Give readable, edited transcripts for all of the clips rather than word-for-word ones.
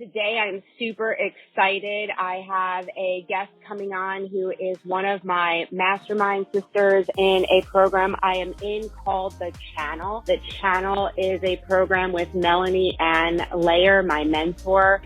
Today I'm super excited. I have a guest coming on who is one of my mastermind sisters in a program I am in called The Channel. The Channel is a program with Melanie Ann Layer, my mentor.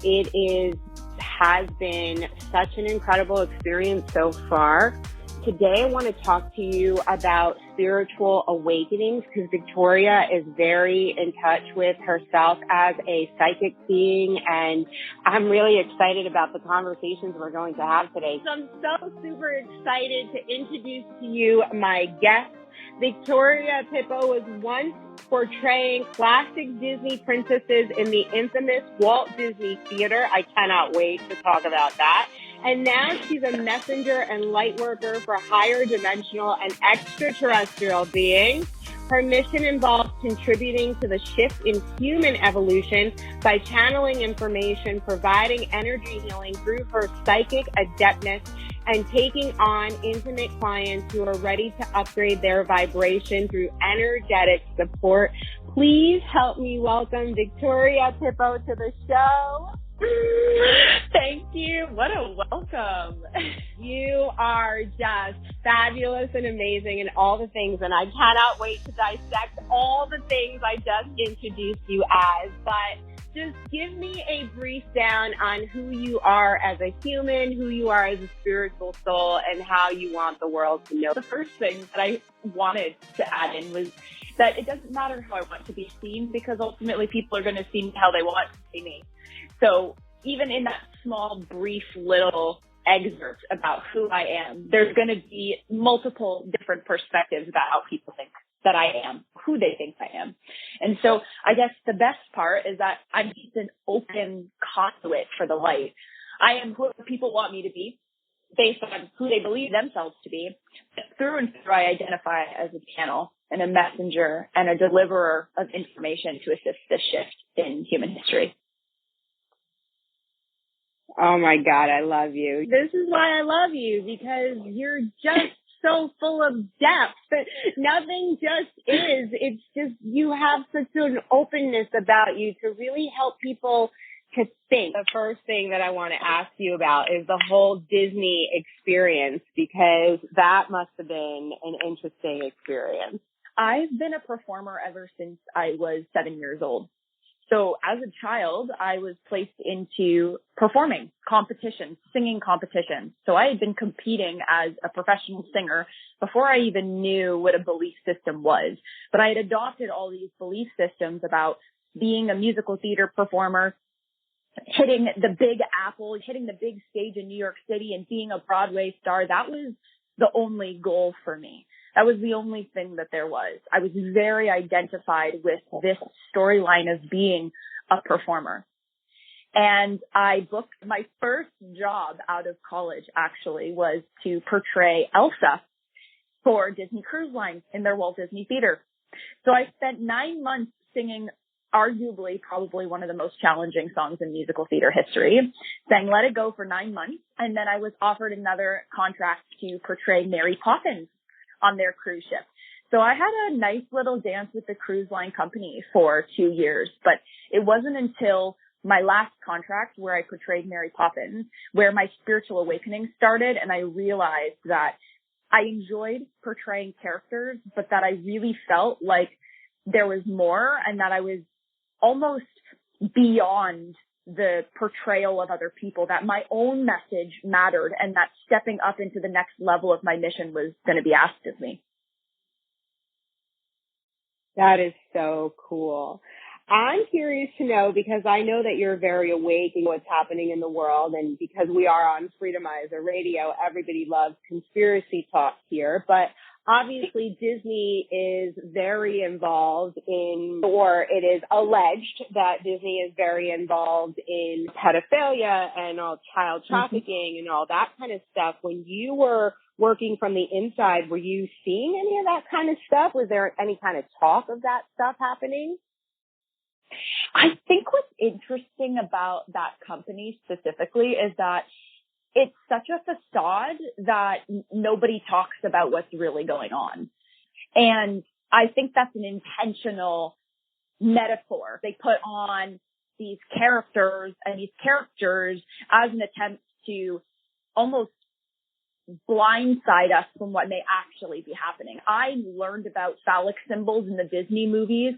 Has been such an incredible experience so far. Today, I want to talk to you about spiritual awakenings because Victoria is very in touch with herself as a psychic being, and I'm really excited about the conversations we're going to have today. So I'm so super excited to introduce to you my guest. Victoria Pippo was once portraying classic Disney princesses in the infamous Walt Disney Theater. I cannot wait to talk about that. And now she's a messenger and light worker for higher dimensional and extraterrestrial beings. Her mission involves contributing to the shift in human evolution by channeling information, providing energy healing through her psychic adeptness, and taking on intimate clients who are ready to upgrade their vibration through energetic support. Please help me welcome Victoria Pippo to the show. Thank you. What a welcome. You are just fabulous and amazing and all the things, and I cannot wait to dissect all the things I just introduced you as. But just give me a brief down on who you are as a human, who you are as a spiritual soul, and how you want the world to know. The first thing that I wanted to add in was that it doesn't matter how I want to be seen, because ultimately people are going to see me how they want to see me. So even in that small, brief little excerpt about who I am, there's going to be multiple different perspectives about how people think that I am, who they think I am. And so I guess the best part is that I'm just an open conduit for the light. I am who people want me to be based on who they believe themselves to be. But through and through, I identify as a channel and a messenger and a deliverer of information to assist the shift in human history. Oh my God, I love you. This is why I love you, because you're just so full of depth. Nothing just is. It's just, you have such an openness about you to really help people to think. The first thing that I want to ask you about is the whole Disney experience, because that must have been an interesting experience. I've been a performer ever since I was 7 years old. So as a child, I was placed into performing competitions, singing competitions. So I had been competing as a professional singer before I even knew what a belief system was. But I had adopted all these belief systems about being a musical theater performer, hitting the big apple, hitting the big stage in New York City, and being a Broadway star. That was the only goal for me. That was the only thing that there was. I was very identified with this storyline of being a performer. And I booked my first job out of college, actually, was to portray Elsa for Disney Cruise Line in their Walt Disney Theater. So I spent 9 months singing arguably probably one of the most challenging songs in musical theater history, sang Let It Go for 9 months, and then I was offered another contract to portray Mary Poppins on their cruise ship. So I had a nice little dance with the cruise line company for 2 years, but it wasn't until my last contract where I portrayed Mary Poppins where my spiritual awakening started, and I realized that I enjoyed portraying characters, but that I really felt like there was more, and that I was almost beyond the portrayal of other people, that my own message mattered, and that stepping up into the next level of my mission was going to be asked of me. That is so cool. I'm curious to know, because I know that you're very awake in what's happening in the world, and because we are on Freedomizer Radio, everybody loves conspiracy talk here, but obviously Disney is very involved in, or it is alleged that Disney is very involved in pedophilia and all child trafficking and all that kind of stuff. When you were working from the inside, were you seeing any of that kind of stuff? Was there any kind of talk of that stuff happening? I think what's interesting about that company specifically is that it's such a facade that nobody talks about what's really going on. And I think that's an intentional metaphor. They put on these characters and these characters as an attempt to almost blindside us from what may actually be happening. I learned about phallic symbols in the Disney movies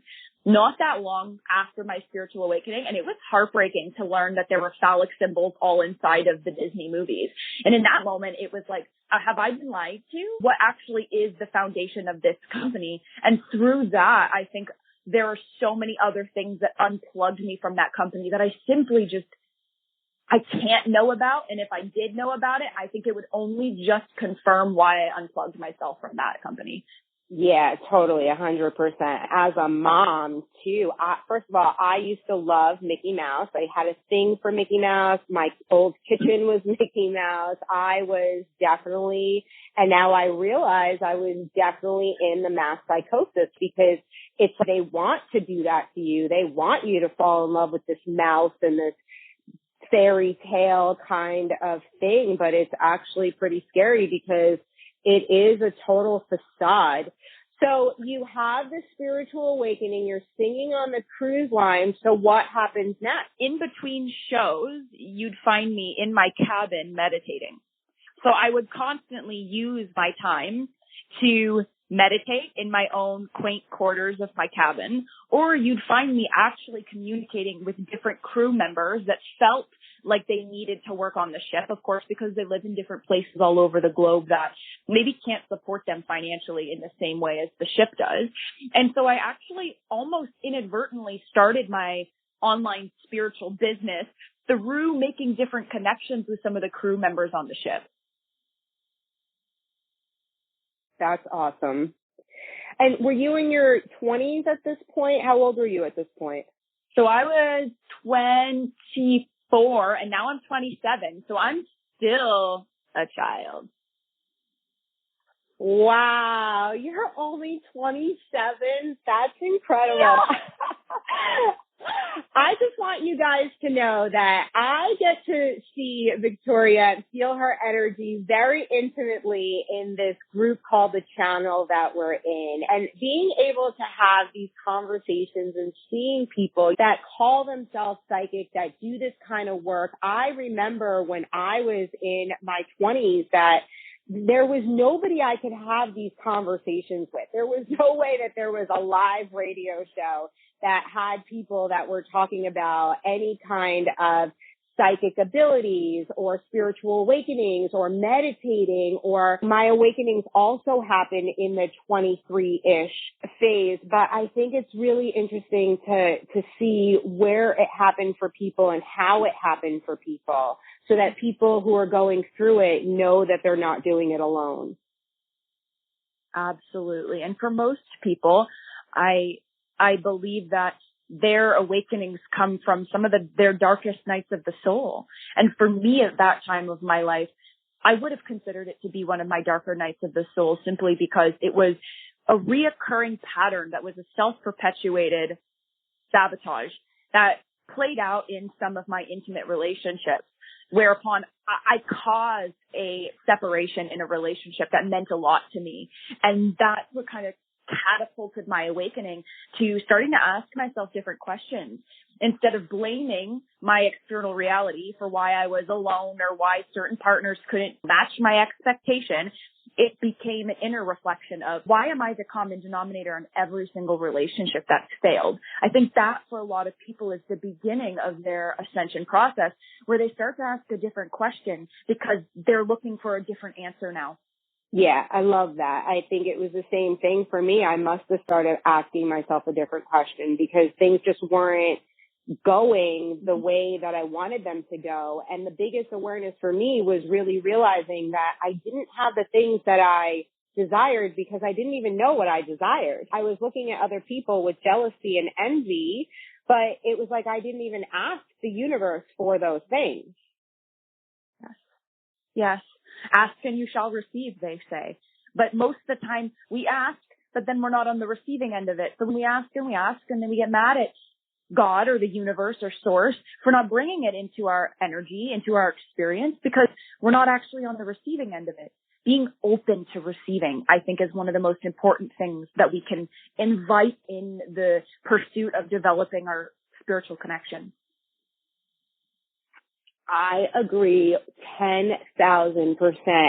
not that long after my spiritual awakening, and it was heartbreaking to learn that there were phallic symbols all inside of the Disney movies. And in that moment, it was like, have I been lied to? What actually is the foundation of this company? And through that, I think there are so many other things that unplugged me from that company that I simply just, I can't know about. And if I did know about it, I think it would only just confirm why I unplugged myself from that company. Yeah, totally, 100%. As a mom, too, first of all, I used to love Mickey Mouse. I had a thing for Mickey Mouse. My old kitchen was Mickey Mouse. I was definitely, and now I realize I was definitely in the mass psychosis, because it's they want to do that to you. They want you to fall in love with this mouse and this fairy tale kind of thing, but it's actually pretty scary because it is a total facade. So you have the spiritual awakening, you're singing on the cruise line. So what happens next? In between shows, you'd find me in my cabin meditating. So I would constantly use my time to meditate in my own quaint quarters of my cabin, or you'd find me actually communicating with different crew members that felt like they needed to work on the ship, of course, because they live in different places all over the globe that maybe can't support them financially in the same way as the ship does. And so I actually almost inadvertently started my online spiritual business through making different connections with some of the crew members on the ship. That's awesome. And were you in your 20s at this point? How old were you at this point? So I was 24 and now I'm 27. So I'm still a child. Wow. You're only 27. That's incredible. Yeah. I just want you guys to know that I get to see Victoria and feel her energy very intimately in this group called the channel that we're in. And being able to have these conversations and seeing people that call themselves psychic, that do this kind of work. I remember when I was in my 20s that there was nobody I could have these conversations with. There was no way that there was a live radio show that had people that were talking about any kind of psychic abilities or spiritual awakenings or meditating, or my awakenings also happen in the 23-ish phase. But I think it's really interesting to see where it happened for people and how it happened for people, so that people who are going through it know that they're not doing it alone. Absolutely. And for most people, I believe that their awakenings come from some of their darkest nights of the soul. And for me at that time of my life, I would have considered it to be one of my darker nights of the soul, simply because it was a reoccurring pattern that was a self-perpetuated sabotage that played out in some of my intimate relationships, whereupon I caused a separation in a relationship that meant a lot to me. And that's what kind of catapulted my awakening to starting to ask myself different questions. Instead of blaming my external reality for why I was alone or why certain partners couldn't match my expectation, it became an inner reflection of, why am I the common denominator in every single relationship that's failed? I think that for a lot of people is the beginning of their ascension process, where they start to ask a different question because they're looking for a different answer now. Yeah, I love that. I think it was the same thing for me. I must have started asking myself a different question because things just weren't going the way that I wanted them to go. And the biggest awareness for me was really realizing that I didn't have the things that I desired because I didn't even know what I desired. I was looking at other people with jealousy and envy, but it was like I didn't even ask the universe for those things. Yes. Ask and you shall receive, they say. But most of the time we ask, but then we're not on the receiving end of it. So we ask, and then we get mad at God or the universe or source for not bringing it into our energy, into our experience, because we're not actually on the receiving end of it. Being open to receiving, I think, is one of the most important things that we can invite in the pursuit of developing our spiritual connection. I agree 10,000%.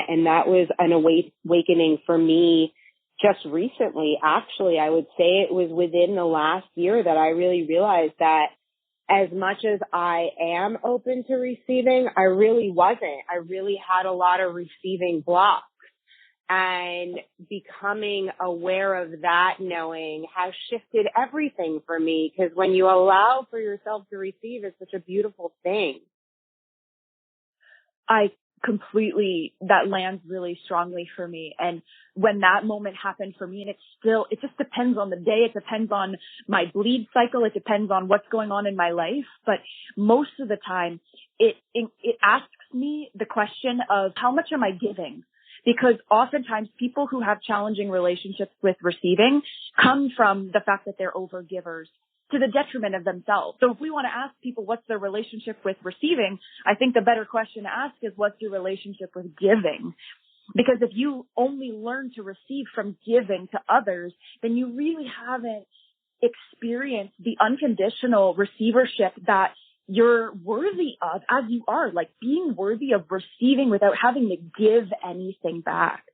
And that was an awakening for me just recently. Actually, I would say it was within the last year that I really realized that as much as I am open to receiving, I really wasn't. I really had a lot of receiving blocks. And becoming aware of that knowing has shifted everything for me, because when you allow for yourself to receive, it's such a beautiful thing. That lands really strongly for me. And when that moment happened for me, and it just depends on the day. It depends on my bleed cycle. It depends on what's going on in my life. But most of the time, it asks me the question of how much am I giving? Because oftentimes people who have challenging relationships with receiving come from the fact that they're overgivers to the detriment of themselves. So if we want to ask people what's their relationship with receiving, I think the better question to ask is what's your relationship with giving? Because if you only learn to receive from giving to others, then you really haven't experienced the unconditional receivership that you're worthy of as you are, like being worthy of receiving without having to give anything back.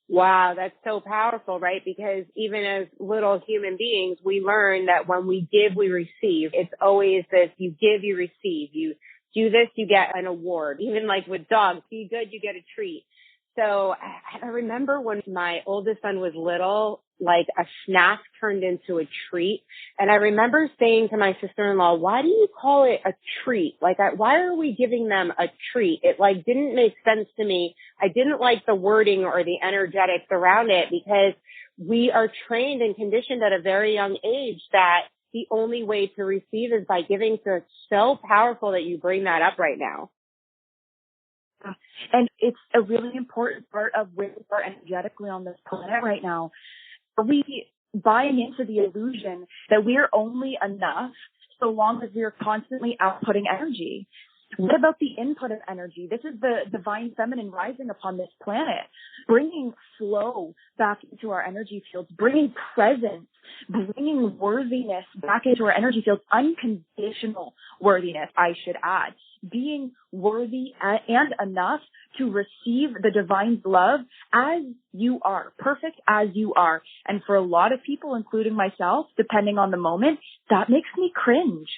Wow, that's so powerful, right? Because even as little human beings, we learn that when we give, we receive. It's always this, you give, you receive. You do this, you get an award. Even like with dogs, be good, you get a treat. So I remember when my oldest son was little, like a snack turned into a treat. And I remember saying to my sister-in-law, why do you call it a treat? Like, why are we giving them a treat? It like didn't make sense to me. I didn't like the wording or the energetics around it, because we are trained and conditioned at a very young age that the only way to receive is by giving. So it's so powerful that you bring that up right now. And it's a really important part of where we are energetically on this planet right now. Are we buying into the illusion that we're only enough so long as we're constantly outputting energy? What about the input of energy? This is the divine feminine rising upon this planet, bringing flow back into our energy fields, bringing presence, bringing worthiness back into our energy fields, unconditional worthiness, I should add, being worthy and enough to receive the divine's love as you are, perfect as you are. And for a lot of people, including myself, depending on the moment, that makes me cringe.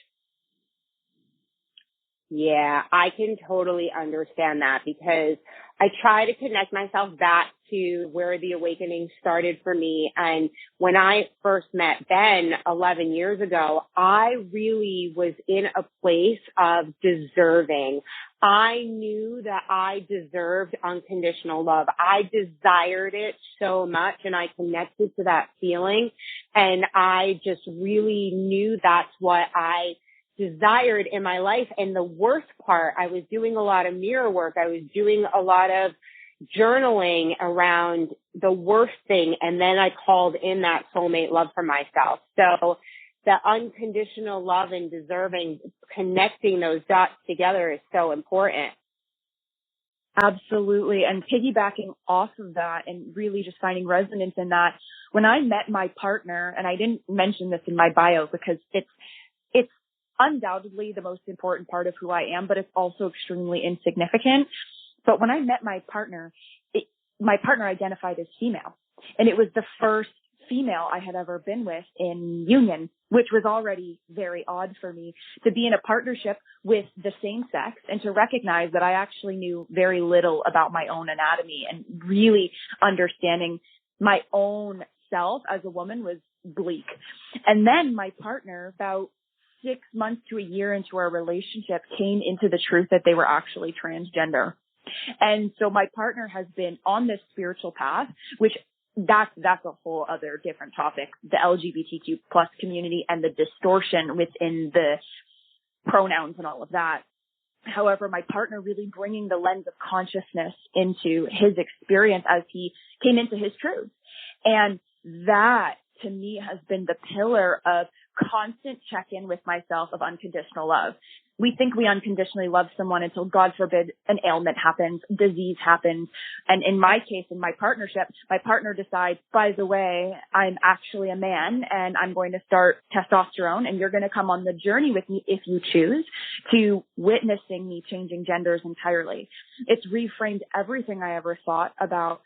Yeah, I can totally understand that, because I try to connect myself back to where the awakening started for me. And when I first met Ben 11 years ago, I really was in a place of deserving. I knew that I deserved unconditional love. I desired it so much, and I connected to that feeling. And I just really knew that's what I desired in my life. And the worst part, I was doing a lot of mirror work. I was doing a lot of journaling around the worst thing. And then I called in that soulmate love for myself. So the unconditional love and deserving, connecting those dots together is so important. Absolutely. And piggybacking off of that and really just finding resonance in that, when I met my partner, and I didn't mention this in my bio because it's undoubtedly the most important part of who I am, but it's also extremely insignificant. But when I met my partner identified as female, and it was the first female I had ever been with in union, which was already very odd for me to be in a partnership with the same sex and to recognize that I actually knew very little about my own anatomy, and really understanding my own self as a woman was bleak. And then my partner, about 6 months to a year into our relationship, came into the truth that they were actually transgender. And so my partner has been on this spiritual path, which that's a whole other different topic, the LGBTQ plus community and the distortion within the pronouns and all of that. However, my partner really bringing the lens of consciousness into his experience as he came into his truth. And that, to me, has been the pillar of constant check-in with myself of unconditional love. We think we unconditionally love someone until, God forbid, an ailment happens, disease happens. And in my case, in my partnership, my partner decides, by the way, I'm actually a man and I'm going to start testosterone, and you're going to come on the journey with me if you choose, to witnessing me changing genders entirely. It's reframed everything I ever thought about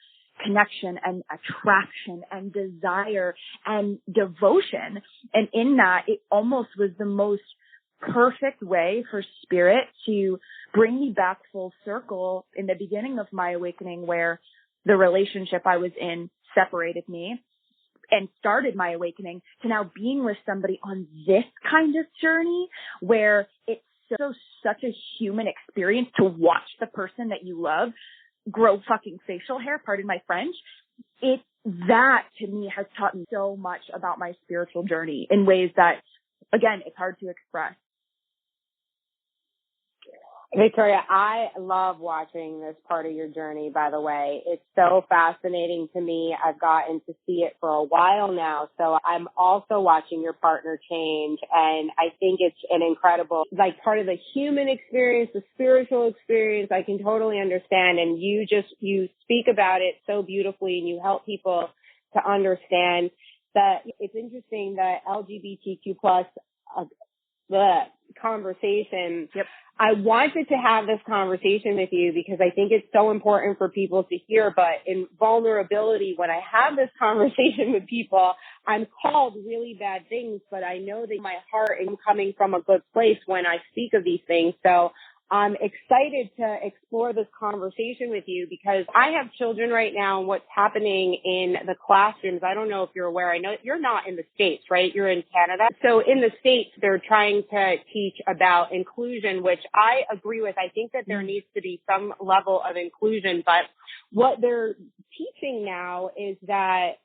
connection and attraction and desire and devotion. And in that, it almost was the most perfect way for spirit to bring me back full circle in the beginning of my awakening, where the relationship I was in separated me and started my awakening, to now being with somebody on this kind of journey where it's such a human experience to watch the person that you love grow fucking facial hair, pardon my French. That to me has taught me so much about my spiritual journey in ways that, again, it's hard to express. Victoria, I love watching this part of your journey, by the way. It's so fascinating to me. I've gotten to see it for a while now. So I'm also watching your partner change. And I think it's an incredible, like, part of the human experience, the spiritual experience. I can totally understand. And you speak about it so beautifully, and you help people to understand that it's interesting that LGBTQ plus the conversation. Yep. I wanted to have this conversation with you because I think it's so important for people to hear. But in vulnerability, when I have this conversation with people, I'm called really bad things, but I know that my heart is coming from a good place when I speak of these things. So I'm excited to explore this conversation with you because I have children right now, and what's happening in the classrooms, I don't know if you're aware. I know you're not in the States, right? You're in Canada. So in the States, they're trying to teach about inclusion, which I agree with. I think that there needs to be some level of inclusion, but what they're teaching now is that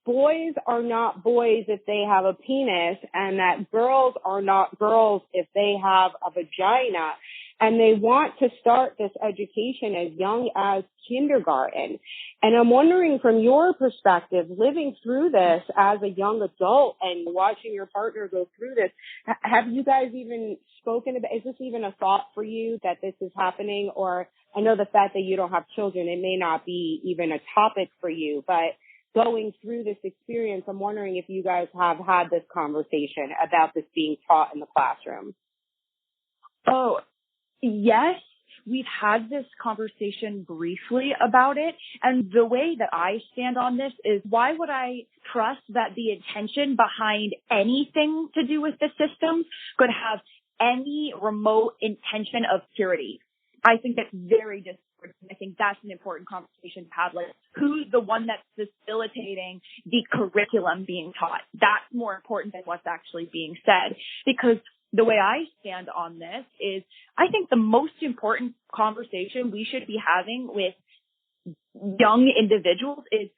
boys are not boys if they have a penis, and that girls are not girls if they have a vagina. And they want to start this education as young as kindergarten. And I'm wondering, from your perspective, living through this as a young adult and watching your partner go through this, have you guys even spoken about, is this even a thought for you that this is happening? Or I know the fact that you don't have children, it may not be even a topic for you, but going through this experience, I'm wondering if you guys have had this conversation about this being taught in the classroom. Oh, yes. We've had this conversation briefly about it. And the way that I stand on this is, why would I trust that the intention behind anything to do with the systems could have any remote intention of purity? I think that's very disparaging. I think that's an important conversation to have. Like, who's the one that's facilitating the curriculum being taught? That's more important than what's actually being said. Because the way I stand on this is, I think the most important conversation we should be having with young individuals is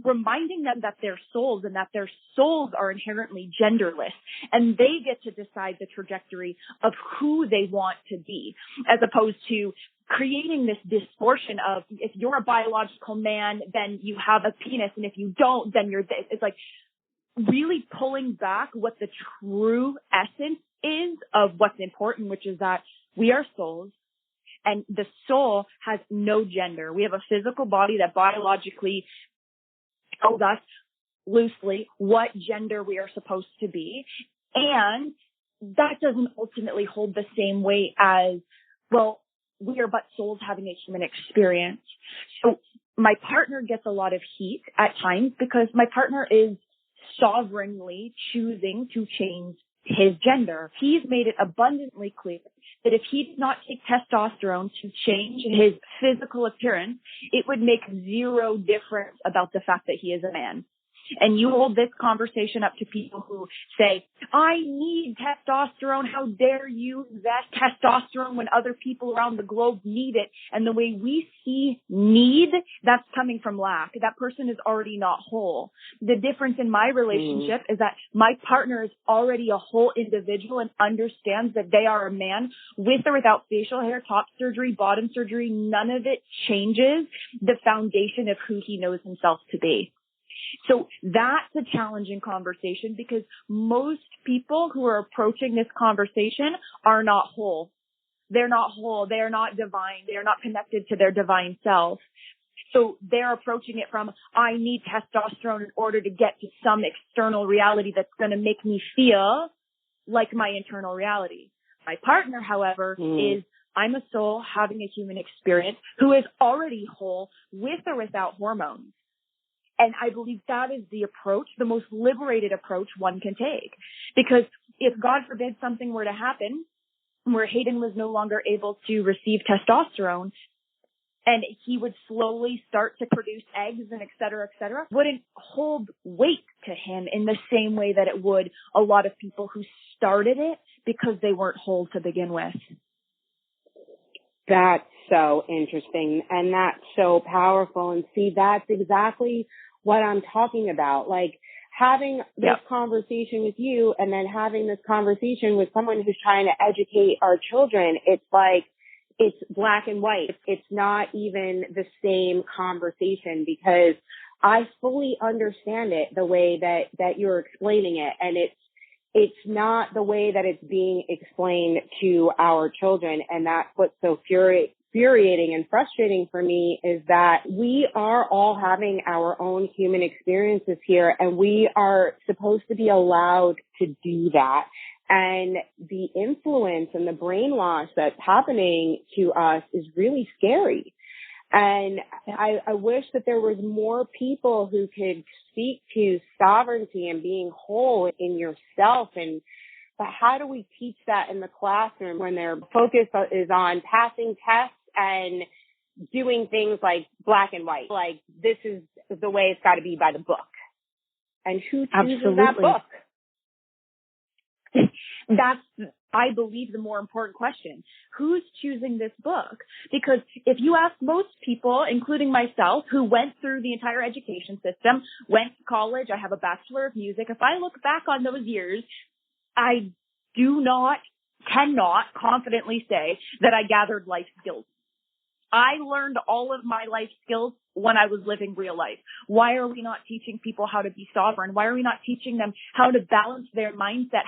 reminding them that they're souls, and that their souls are inherently genderless, and they get to decide the trajectory of who they want to be, as opposed to creating this distortion of, if you're a biological man, then you have a penis, and if you don't, then you're this. It's like really pulling back what the true essence is of what's important, which is that we are souls, and the soul has no gender. We have a physical body that biologically tells us loosely what gender we are supposed to be. And that doesn't ultimately hold the same weight as, well, we are but souls having a human experience. So my partner gets a lot of heat at times because my partner is sovereignly choosing to change his gender. He's made it abundantly clear that if he did not take testosterone to change his physical appearance, it would make zero difference about the fact that he is a man. And you hold this conversation up to people who say, I need testosterone. How dare you invest testosterone when other people around the globe need it? And the way we see need, that's coming from lack. That person is already not whole. The difference in my relationship is that my partner is already a whole individual and understands that they are a man with or without facial hair, top surgery, bottom surgery. None of it changes the foundation of who he knows himself to be. So that's a challenging conversation because most people who are approaching this conversation are not whole. They're not whole. They are not divine. They are not connected to their divine self. So they're approaching it from, I need testosterone in order to get to some external reality that's going to make me feel like my internal reality. My partner, however, is I'm a soul having a human experience who is already whole with or without hormones. And I believe that is the approach, the most liberated approach one can take. Because if, God forbid, something were to happen where Hayden was no longer able to receive testosterone and he would slowly start to produce eggs and et cetera, wouldn't hold weight to him in the same way that it would a lot of people who started it because they weren't whole to begin with. That's so interesting, and that's so powerful. And see, that's exactly what I'm talking about. Like having this conversation with you and then having this conversation with someone who's trying to educate our children. It's like, it's black and white. It's not even the same conversation because I fully understand it the way that you're explaining it. And it's not the way that it's being explained to our children. And that's what's so infuriating and frustrating for me is that we are all having our own human experiences here and we are supposed to be allowed to do that. And the influence and the brainwash that's happening to us is really scary. And I wish that there was more people who could speak to sovereignty and being whole in yourself. But how do we teach that in the classroom when their focus is on passing tests and doing things like black and white? Like, this is the way it's got to be by the book. And who chooses that book? That's, I believe, the more important question. Who's choosing this book? Because if you ask most people, including myself, who went through the entire education system, went to college, I have a Bachelor of Music. If I look back on those years, I cannot confidently say that I gathered life skills. I learned all of my life skills when I was living real life. Why are we not teaching people how to be sovereign? Why are we not teaching them how to balance their mindset?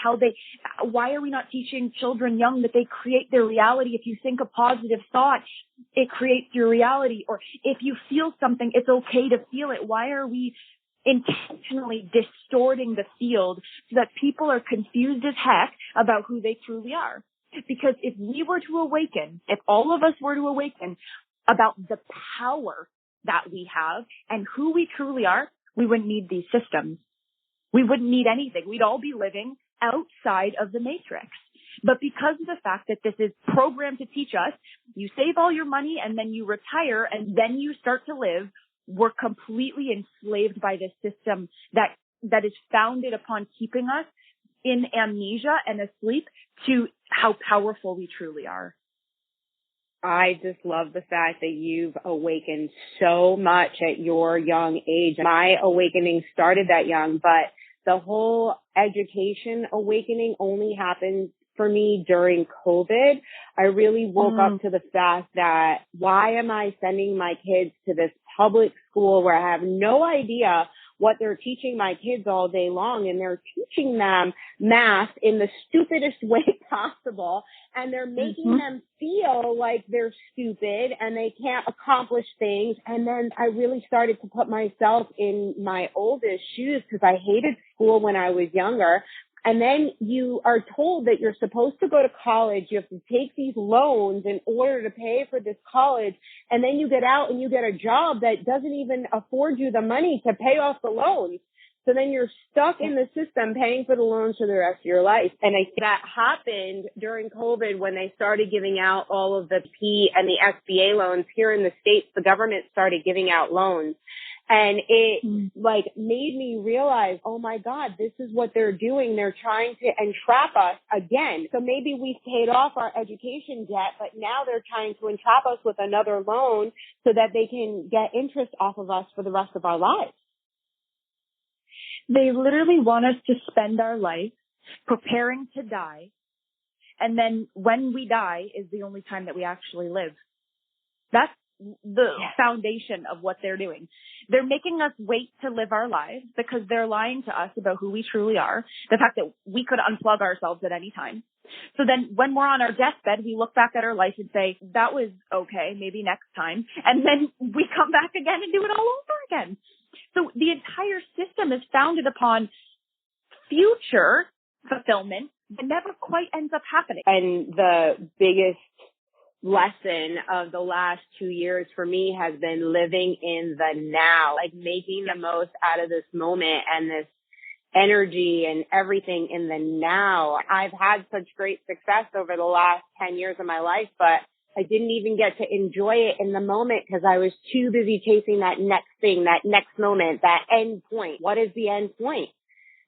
Why are we not teaching children young that they create their reality? If you think a positive thought, it creates your reality. Or if you feel something, it's okay to feel it. Why are we intentionally distorting the field so that people are confused as heck about who they truly are? Because if we were to awaken, if all of us were to awaken about the power that we have and who we truly are, we wouldn't need these systems. We wouldn't need anything. We'd all be living outside of the matrix. But because of the fact that this is programmed to teach us, you save all your money and then you retire and then you start to live, we're completely enslaved by this system that is founded upon keeping us in amnesia and asleep to how powerful we truly are. I just love the fact that you've awakened so much at your young age. My awakening started that young, but the whole education awakening only happened for me during COVID. I really woke up to the fact that why am I sending my kids to this public school where I have no idea what they're teaching my kids all day long, and they're teaching them math in the stupidest way possible, and they're making them feel like they're stupid and they can't accomplish things. And then I really started to put myself in my oldest shoes because I hated school when I was younger. And then you are told that you're supposed to go to college. You have to take these loans in order to pay for this college. And then you get out and you get a job that doesn't even afford you the money to pay off the loans. So then you're stuck in the system paying for the loans for the rest of your life. And I think that happened during COVID when they started giving out all of the P and the SBA loans here in the States. The government started giving out loans. And it made me realize, oh my God, this is what they're doing. They're trying to entrap us again. So maybe we've paid off our education debt, but now they're trying to entrap us with another loan so that they can get interest off of us for the rest of our lives. They literally want us to spend our life preparing to die. And then when we die is the only time that we actually live. the foundation of what they're doing. They're making us wait to live our lives because they're lying to us about who we truly are. The fact that we could unplug ourselves at any time. So then when we're on our deathbed, we look back at our life and say, that was okay, maybe next time. And then we come back again and do it all over again. So the entire system is founded upon future fulfillment that never quite ends up happening. And the biggest lesson of the last 2 years for me has been living in the now, like making the most out of this moment and this energy and everything in the now. I've had such great success over the last 10 years of my life, but I didn't even get to enjoy it in the moment because I was too busy chasing that next thing, that next moment, that end point. What is the end point?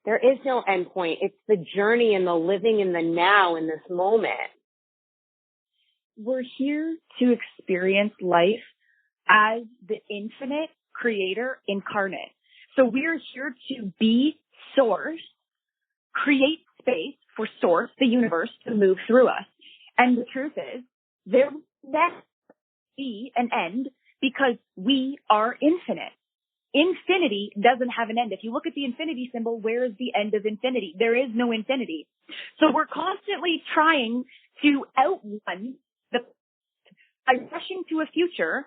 There is no end point. It's the journey and the living in the now in this moment. We're here to experience life as the infinite creator incarnate. So we're here to be source, create space for source, the universe, to move through us. And the truth is, there will never be an end because we are infinite. Infinity doesn't have an end. If you look at the infinity symbol, where is the end of infinity? There is no infinity. So we're constantly trying to outrun by rushing to a future,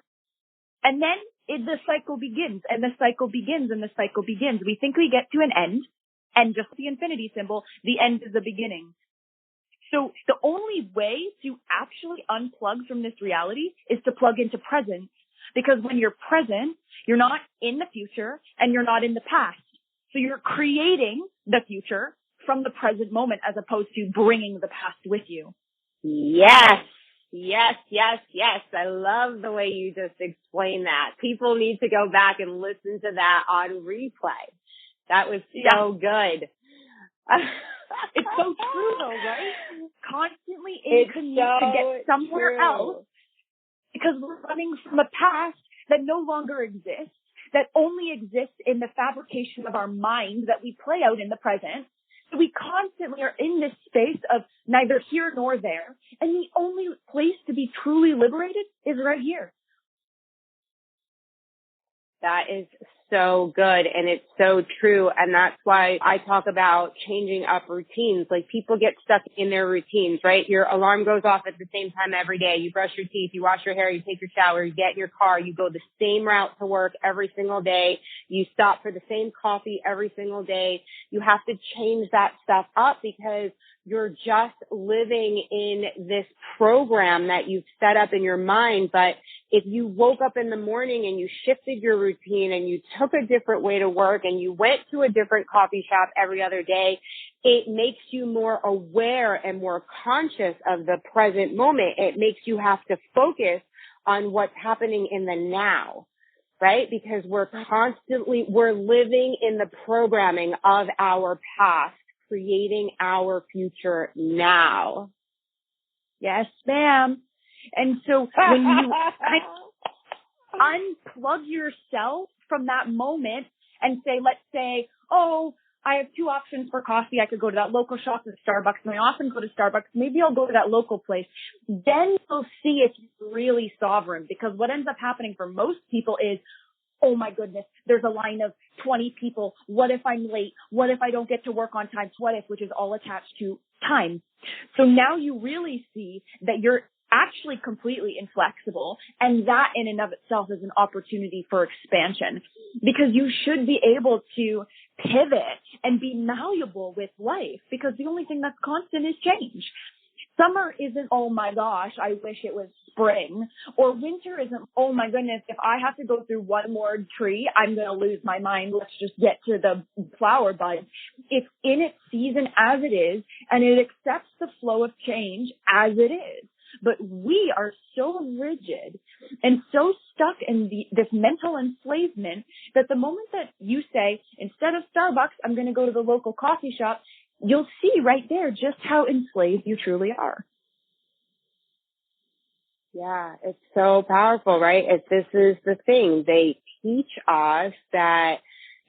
and then the cycle begins, and the cycle begins, and the cycle begins. We think we get to an end, and just the infinity symbol, the end is the beginning. So the only way to actually unplug from this reality is to plug into presence, because when you're present, you're not in the future, and you're not in the past. So you're creating the future from the present moment as opposed to bringing the past with you. Yes. Yes, yes, yes. I love the way you just explained that. People need to go back and listen to that on replay. That was so good. It's so true though, right? Constantly in commute to get somewhere else because we're running from a past that no longer exists, that only exists in the fabrication of our mind that we play out in the present. So we constantly are in this space of neither here nor there. And the only place to be truly liberated is right here. That is so good. And it's so true. And that's why I talk about changing up routines. Like people get stuck in their routines, right? Your alarm goes off at the same time every day. You brush your teeth, you wash your hair, you take your shower, you get in your car, you go the same route to work every single day. You stop for the same coffee every single day. You have to change that stuff up because you're just living in this program that you've set up in your mind. But if you woke up in the morning and you shifted your routine and you took a different way to work and you went to a different coffee shop every other day, it makes you more aware and more conscious of the present moment. It makes you have to focus on what's happening in the now, right? Because we're living in the programming of our past, creating our future now. Yes, ma'am. And so when you unplug yourself from that moment and say, let's say, oh, I have two options for coffee. I could go to that local shop at Starbucks, and I often go to Starbucks. Maybe I'll go to that local place. Then you'll see if you're really sovereign, because what ends up happening for most people is, oh my goodness, there's a line of 20 people. What if I'm late? What if I don't get to work on time? What if, which is all attached to time. So now you really see that you're actually completely inflexible, and that in and of itself is an opportunity for expansion, because you should be able to pivot and be malleable with life, because the only thing that's constant is change. Summer isn't, oh my gosh, I wish it was spring. Or winter isn't, oh my goodness, if I have to go through one more tree, I'm going to lose my mind. Let's just get to the flower buds. It's in its season as it is, and it accepts the flow of change as it is. But we are so rigid and so stuck in this mental enslavement that the moment that you say, instead of Starbucks, I'm going to go to the local coffee shop, you'll see right there just how enslaved you truly are. Yeah, it's so powerful, right? This is the thing. They teach us that,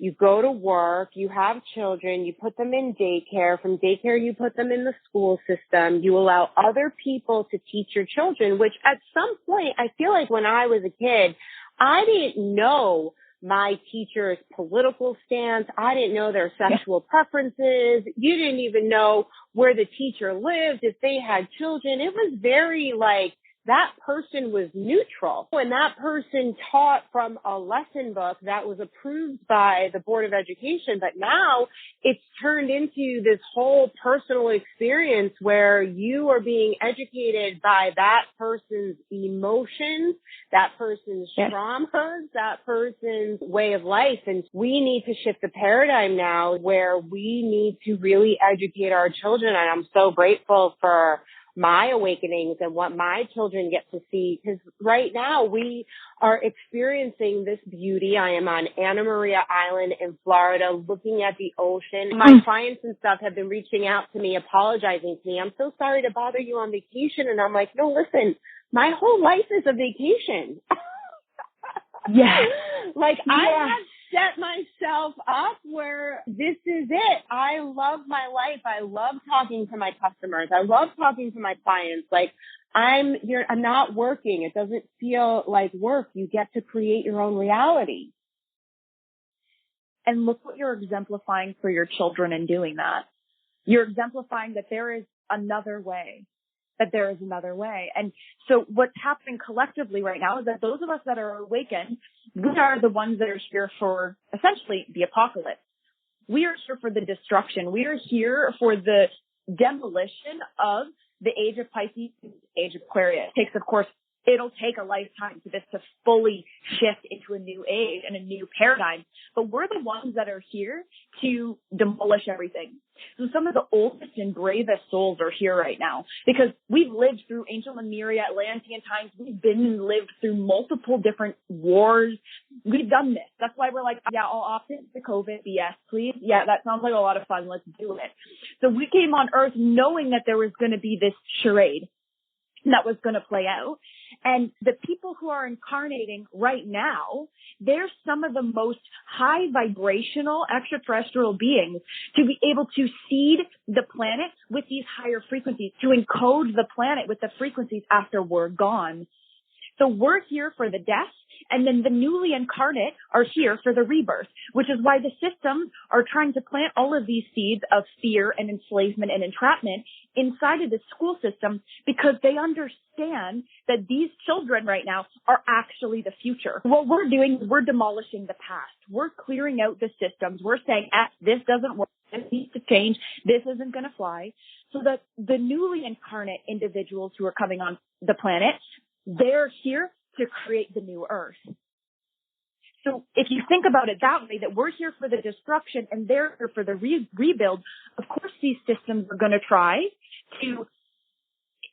you go to work, you have children, you put them in daycare. From daycare, you put them in the school system. You allow other people to teach your children, which at some point, I feel like when I was a kid, I didn't know my teacher's political stance. I didn't know their sexual preferences. You didn't even know where the teacher lived, if they had children. It was very like, that person was neutral. And that person taught from a lesson book that was approved by the Board of Education. But now it's turned into this whole personal experience where you are being educated by that person's emotions, that person's traumas, that person's way of life. And we need to shift the paradigm now where we need to really educate our children. And I'm so grateful for my awakenings and what my children get to see, because right now we are experiencing this beauty. I am on Anna Maria Island in Florida looking at the ocean. My clients and stuff have been reaching out to me, apologizing to me. I'm so sorry to bother you on vacation. And I'm like, no, listen, my whole life is a vacation. I have set myself up where this is it. I love my life. I love talking to my customers. I love talking to my clients. Like I'm not working. It doesn't feel like work. You get to create your own reality. And look what you're exemplifying for your children in doing that. You're exemplifying that there is another way. And so what's happening collectively right now is that those of us that are awakened, we are the ones that are here for essentially the apocalypse. We are here for the destruction. We are here for the demolition of the age of Pisces, age of Aquarius. It'll take a lifetime for this to fully shift into a new age and a new paradigm. But we're the ones that are here to demolish everything. So some of the oldest and bravest souls are here right now because we've lived through ancient Lemuria, Atlantean times. We've lived through multiple different wars. We've done this. That's why we're like, yeah, I'll opt into the COVID. Yes, please. Yeah, that sounds like a lot of fun. Let's do it. So we came on Earth knowing that there was going to be this charade that was going to play out. And the people who are incarnating right now, they're some of the most high vibrational extraterrestrial beings to be able to seed the planet with these higher frequencies, to encode the planet with the frequencies after we're gone. So we're here for the death, and then the newly incarnate are here for the rebirth, which is why the systems are trying to plant all of these seeds of fear and enslavement and entrapment inside of the school system because they understand that these children right now are actually the future. What we're doing is we're demolishing the past. We're clearing out the systems. We're saying, this doesn't work. This needs to change. This isn't going to fly. So that the newly incarnate individuals who are coming on the planet, they're here to create the new earth. So if you think about it that way, that we're here for the destruction and they're here for the rebuild, of course these systems are going to try to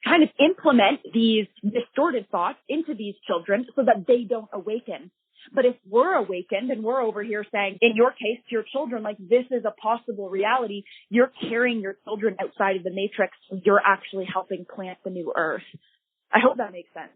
kind of implement these distorted thoughts into these children so that they don't awaken. But if we're awakened and we're over here saying, in your case, to your children, like this is a possible reality, you're carrying your children outside of the matrix. You're actually helping plant the new earth. I hope that makes sense.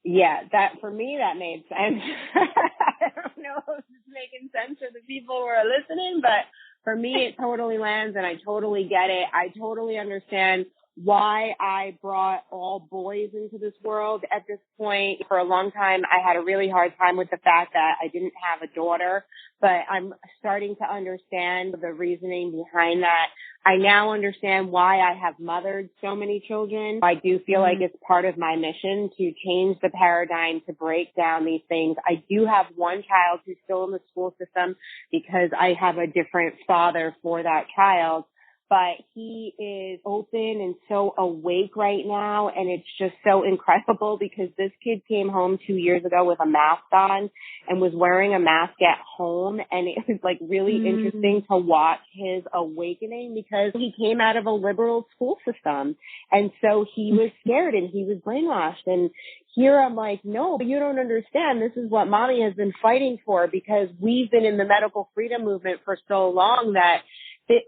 Yeah, for me, that made sense. I don't know if it's making sense for the people who are listening, but for me, it totally lands and I totally get it. I totally understand why I brought all boys into this world at this point. For a long time, I had a really hard time with the fact that I didn't have a daughter, but I'm starting to understand the reasoning behind that. I now understand why I have mothered so many children. I do feel like it's part of my mission to change the paradigm, to break down these things. I do have one child who's still in the school system because I have a different father for that child. But he is open and so awake right now. And it's just so incredible because this kid came home 2 years ago with a mask on and was wearing a mask at home. And it was like really interesting to watch his awakening because he came out of a liberal school system. And so he was scared and he was brainwashed. And here I'm like, no, you don't understand. This is what mommy has been fighting for because we've been in the medical freedom movement for so long that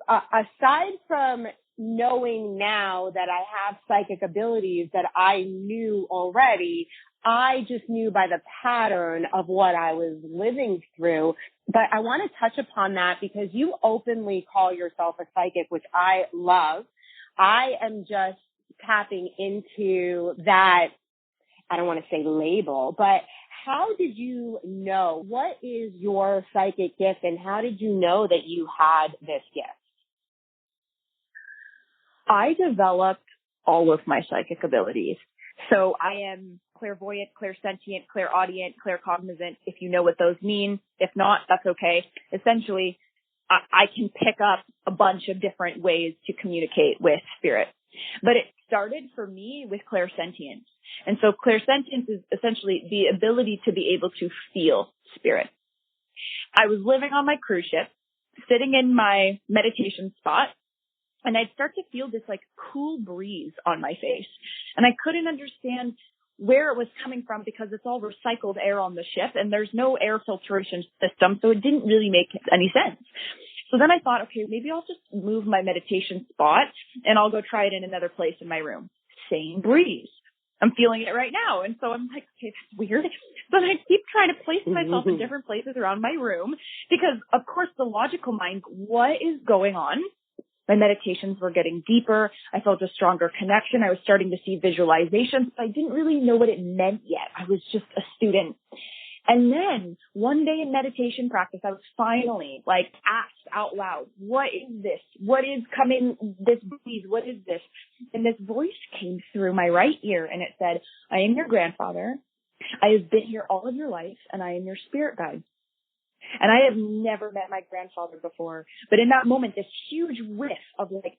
aside from knowing now that I have psychic abilities that I knew already, I just knew by the pattern of what I was living through But I want to touch upon that because you openly call yourself a psychic, which I love. I am just tapping into that, I don't want to say label, but how did you know? What is your psychic gift and how did you know that you had this gift? I developed all of my psychic abilities. So I am clairvoyant, clairsentient, clairaudient, claircognizant, if you know what those mean. If not, that's okay. Essentially, I can pick up a bunch of different ways to communicate with spirit. But it started for me with clairsentience. And so clairsentience is essentially the ability to be able to feel spirit. I was living on my cruise ship, sitting in my meditation spot, and I'd start to feel this like cool breeze on my face. And I couldn't understand where it was coming from because it's all recycled air on the ship and there's no air filtration system. So it didn't really make any sense. So then I thought, okay, maybe I'll just move my meditation spot and I'll go try it in another place in my room. Same breeze. I'm feeling it right now. And so I'm like, okay, that's weird. But I keep trying to place myself in different places around my room because, of course, the logical mind, what is going on? My meditations were getting deeper. I felt a stronger connection. I was starting to see visualizations. I didn't really know what it meant yet. I was just a student. And then one day in meditation practice, I was finally like asked out loud, what is this? What is coming this breeze? What is this? And this voice came through my right ear and it said, I am your grandfather. I have been here all of your life and I am your spirit guide. And I have never met my grandfather before. But in that moment, this huge whiff of like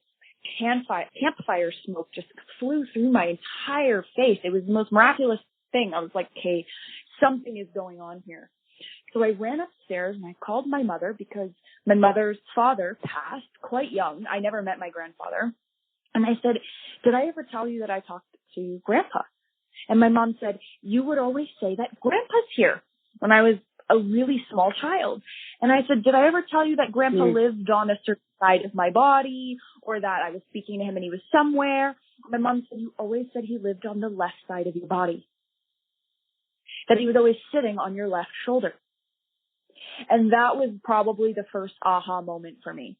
campfire smoke just flew through my entire face. It was the most miraculous thing. I was like, okay, something is going on here. So I ran upstairs and I called my mother because my mother's father passed quite young. I never met my grandfather. And I said, did I ever tell you that I talked to Grandpa? And my mom said, you would always say that Grandpa's here when I was a really small child. And I said, did I ever tell you that Grandpa lived on a certain side of my body or that I was speaking to him and he was somewhere? My mom said, you always said he lived on the left side of your body, that he was always sitting on your left shoulder. And that was probably the first aha moment for me.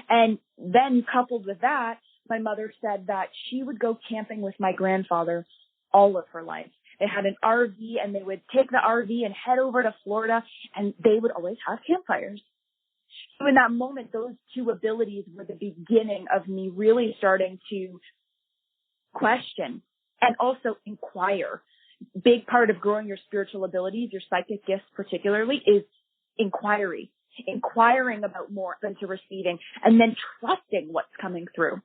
And then coupled with that, my mother said that she would go camping with my grandfather all of her life. They had an RV and they would take the RV and head over to Florida and they would always have campfires. So in that moment, those two abilities were the beginning of me really starting to question and also inquire. Big part of growing your spiritual abilities, your psychic gifts particularly, is inquiry. Inquiring about more than to receiving and then trusting what's coming through.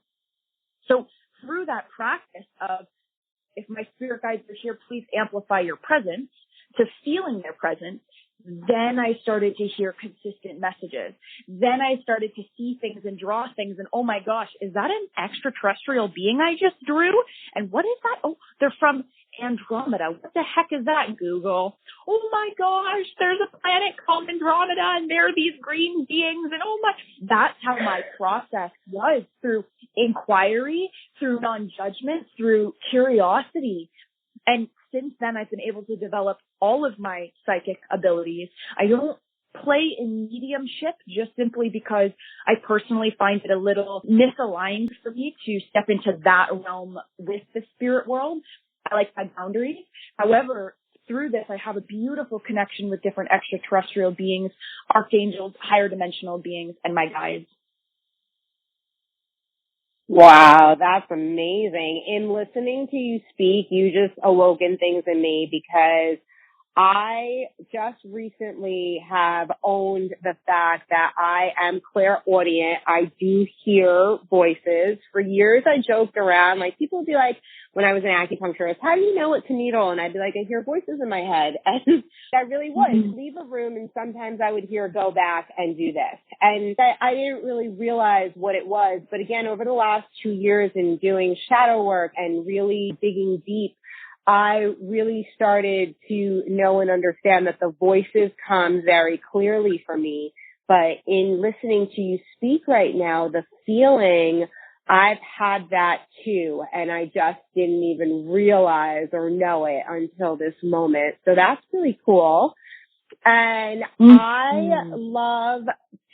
So through that practice of, if my spirit guides are here, please amplify your presence, to feeling their presence, then I started to hear consistent messages. Then I started to see things and draw things and, oh my gosh, is that an extraterrestrial being I just drew? And what is that? Oh, they're from Andromeda. What the heck is that, Google? Oh my gosh, there's a planet called Andromeda and there are these green beings and oh my, that's how my process was, through inquiry, through non-judgment, through curiosity. And since then, I've been able to develop all of my psychic abilities. I don't play in mediumship just simply because I personally find it a little misaligned for me to step into that realm with the spirit world. I like my boundaries. However, through this, I have a beautiful connection with different extraterrestrial beings, archangels, higher dimensional beings, and my guides. Wow, that's amazing. In listening to you speak, you just awoken things in me because I just recently have owned the fact that I am clairaudient. I do hear voices. For years, I joked around. Like, people would be like, when I was an acupuncturist, how do you know what to needle? And I'd be like, I hear voices in my head. And that really was. Leave a room, and sometimes I would hear, go back and do this. And I didn't really realize what it was. But again, over the last 2 years in doing shadow work and really digging deep, I really started to know and understand that the voices come very clearly for me. But in listening to you speak right now, the feeling, I've had that too. And I just didn't even realize or know it until this moment. So that's really cool. And I love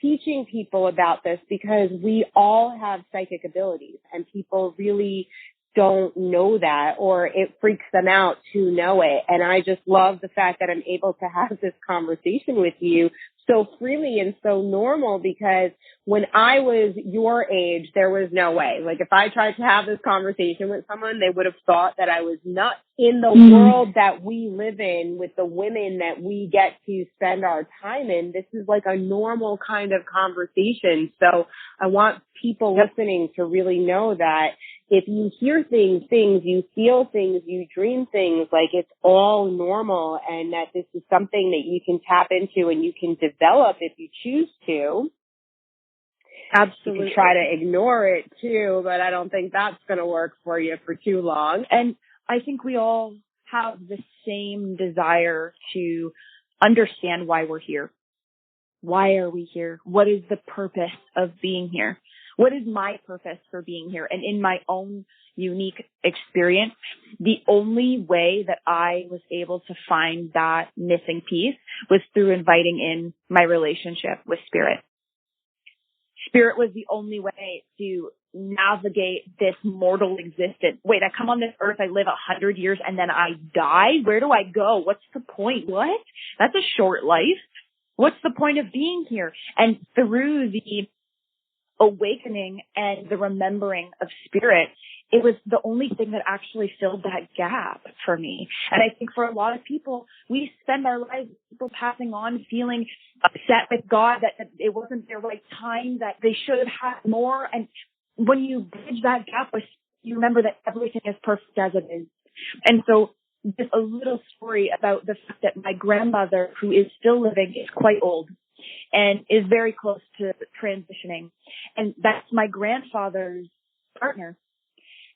teaching people about this because we all have psychic abilities and people really don't know that, or it freaks them out to know it. And I just love the fact that I'm able to have this conversation with you so freely and so normal, because when I was your age, there was no way. Like if I tried to have this conversation with someone, they would have thought that I was nuts. In the world that we live in with the women that we get to spend our time in, this is like a normal kind of conversation. So I want people listening to really know that if you hear things, you feel things, you dream things, like it's all normal, and that this is something that you can tap into and you can develop if you choose to. Absolutely. You can try to ignore it too, but I don't think that's going to work for you for too long. And I think we all have the same desire to understand why we're here. Why are we here? What is the purpose of being here? What is my purpose for being here? And in my own unique experience, the only way that I was able to find that missing piece was through inviting in my relationship with Spirit. Spirit was the only way to navigate this mortal existence. Wait, I come on this earth, I live 100 years, and then I die? Where do I go? What's the point? What? That's a short life. What's the point of being here? And through the awakening and the remembering of Spirit, it was the only thing that actually filled that gap for me. And I think for a lot of people, we spend our lives, people passing on, feeling upset with God that it wasn't their right time, that they should have had more. And when you bridge that gap, you remember that everything is perfect as it is. And so just a little story about the fact that my grandmother, who is still living, is quite old and is very close to transitioning. And that's my grandfather's partner.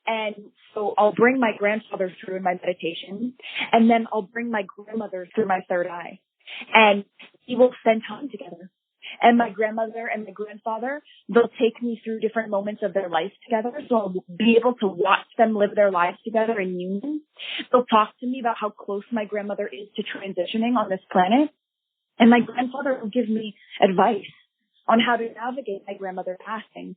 And so I'll bring my grandfather through in my meditation, and then I'll bring my grandmother through my third eye, and we will spend time together. And my grandmother and my grandfather, they'll take me through different moments of their life together. So I'll be able to watch them live their lives together in union. They'll talk to me about how close my grandmother is to transitioning on this planet. And my grandfather will give me advice on how to navigate my grandmother passing.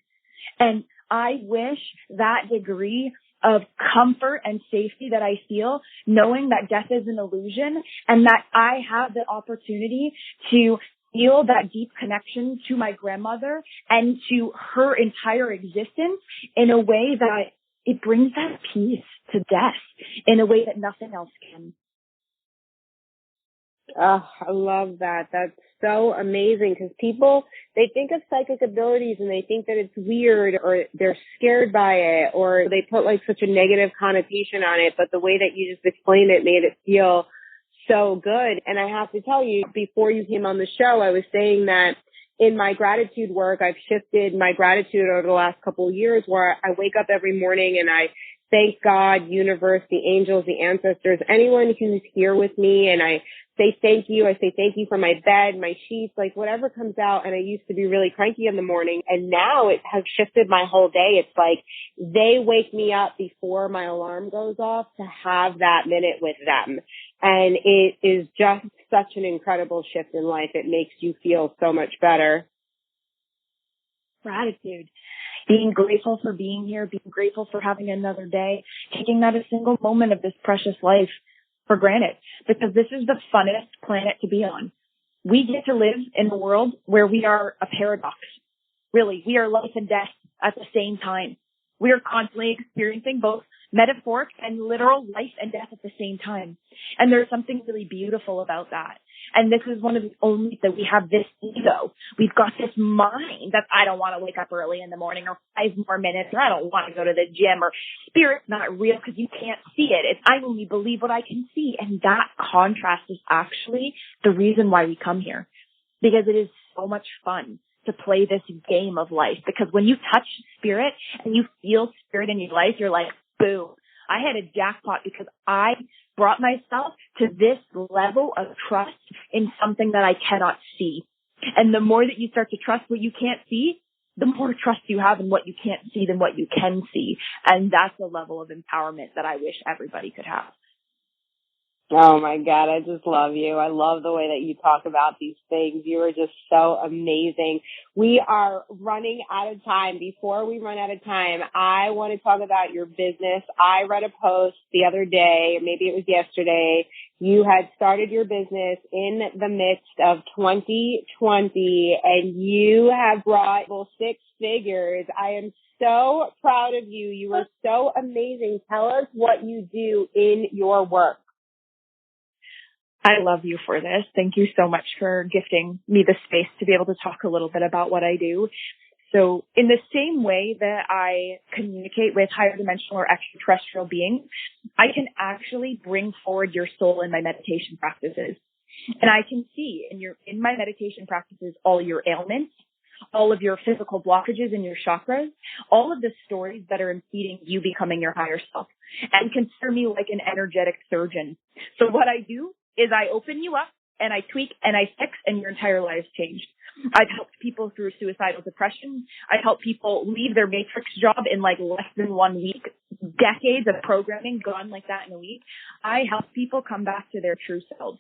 And I wish that degree of comfort and safety that I feel knowing that death is an illusion and that I have the opportunity to feel that deep connection to my grandmother and to her entire existence in a way that it brings that peace to death in a way that nothing else can. Oh, I love that. That's so amazing, because people, they think of psychic abilities and they think that it's weird, or they're scared by it, or they put like such a negative connotation on it. But the way that you just explained it made it feel so good. And I have to tell you, before you came on the show, I was saying that in my gratitude work, I've shifted my gratitude over the last couple of years, where I wake up every morning and I thank God, universe, the angels, the ancestors, anyone who's here with me. And I say thank you. I say thank you for my bed, my sheets, like whatever comes out. And I used to be really cranky in the morning, and now it has shifted my whole day. It's like they wake me up before my alarm goes off to have that minute with them. And it is just such an incredible shift in life. It makes you feel so much better. Gratitude. Being grateful for being here, being grateful for having another day, taking not a single moment of this precious life for granted, because this is the funnest planet to be on. We get to live in a world where we are a paradox. Really, we are life and death at the same time. We are constantly experiencing both metaphoric and literal life and death at the same time. And there's something really beautiful about that. And this is one of the only that we have this ego. We've got this mind that I don't want to wake up early in the morning, or 5 more minutes, or I don't want to go to the gym, or Spirit's not real because you can't see it. It's I only believe what I can see. And that contrast is actually the reason why we come here, because it is so much fun to play this game of life. Because when you touch Spirit and you feel Spirit in your life, you're like, boom, I had a jackpot, because I brought myself to this level of trust in something that I cannot see. And the more that you start to trust what you can't see, the more trust you have in what you can't see than what you can see. And that's a level of empowerment that I wish everybody could have. Oh my God, I just love you. I love the way that you talk about these things. You are just so amazing. We are running out of time. Before we run out of time, I want to talk about your business. I read a post the other day, maybe it was yesterday. You had started your business in the midst of 2020 and you have brought 6 figures. I am so proud of you. You are so amazing. Tell us what you do in your work. I love you for this. Thank you so much for gifting me the space to be able to talk a little bit about what I do. So in the same way that I communicate with higher dimensional or extraterrestrial beings, I can actually bring forward your soul in my meditation practices. And I can see in my meditation practices all your ailments, all of your physical blockages in your chakras, all of the stories that are impeding you becoming your higher self, and consider me like an energetic surgeon. So what I do is I open you up and I tweak and I fix and your entire life changed. I've helped people through suicidal depression. I've helped people leave their matrix job in like less than 1 week. Decades of programming gone like that in a week. I help people come back to their true selves.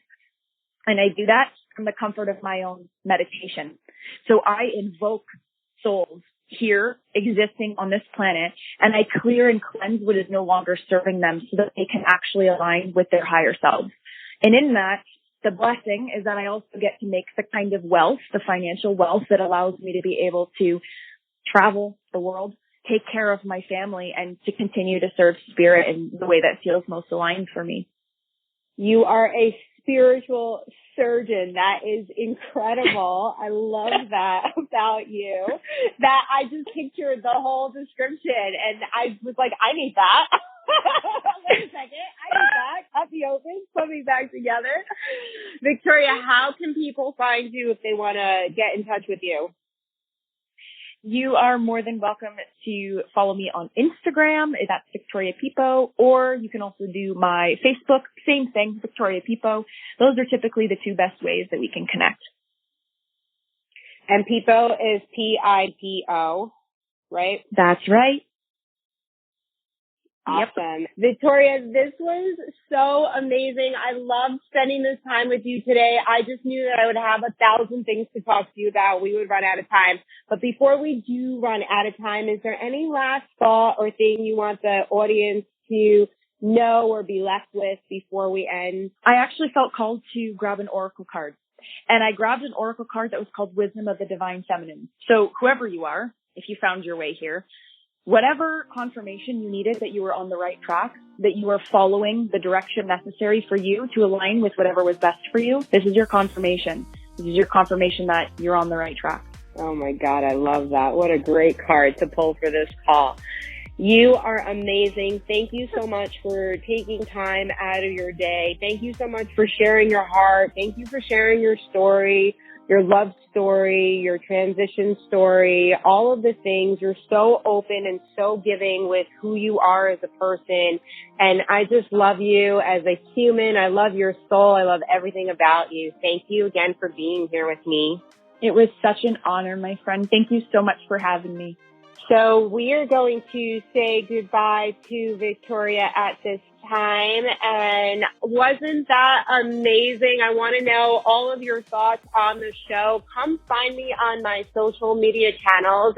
And I do that from the comfort of my own meditation. So I invoke souls here existing on this planet and I clear and cleanse what is no longer serving them so that they can actually align with their higher selves. And in that, the blessing is that I also get to make the kind of wealth, the financial wealth that allows me to be able to travel the world, take care of my family, and to continue to serve spirit in the way that feels most aligned for me. You are a spiritual surgeon. That is incredible. I love that about you. That I just pictured the whole description and I was like, I need that. Wait a second. I need that. Cut me open. Put me back together. Victoria, how can people find you if they want to get in touch with you? You are more than welcome to follow me on Instagram. That's Victoria Pippo, or you can also do my Facebook. Same thing, Victoria Pippo. Those are typically the 2 best ways that we can connect. And Pippo is P-I-P-O, right? That's right. Awesome. Yep. Victoria, this was so amazing. I loved spending this time with you today. I just knew that I would have 1,000 things to talk to you about. We would run out of time. But before we do run out of time, is there any last thought or thing you want the audience to know or be left with before we end? I actually felt called to grab an oracle card. And I grabbed an oracle card that was called Wisdom of the Divine Feminine. So whoever you are, if you found your way here, whatever confirmation you needed that you were on the right track, that you were following the direction necessary for you to align with whatever was best for you, this is your confirmation. This is your confirmation that you're on the right track. Oh my God, I love that. What a great card to pull for this call. You are amazing. Thank you so much for taking time out of your day. Thank you so much for sharing your heart. Thank you for sharing your story, your love story, your transition story, all of the things. You're so open and so giving with who you are as a person. And I just love you as a human. I love your soul. I love everything about you. Thank you again for being here with me. It was such an honor, my friend. Thank you so much for having me. So we are going to say goodbye to Victoria at this time. And wasn't that amazing? I want to know all of your thoughts on the show. Come find me on my social media channels.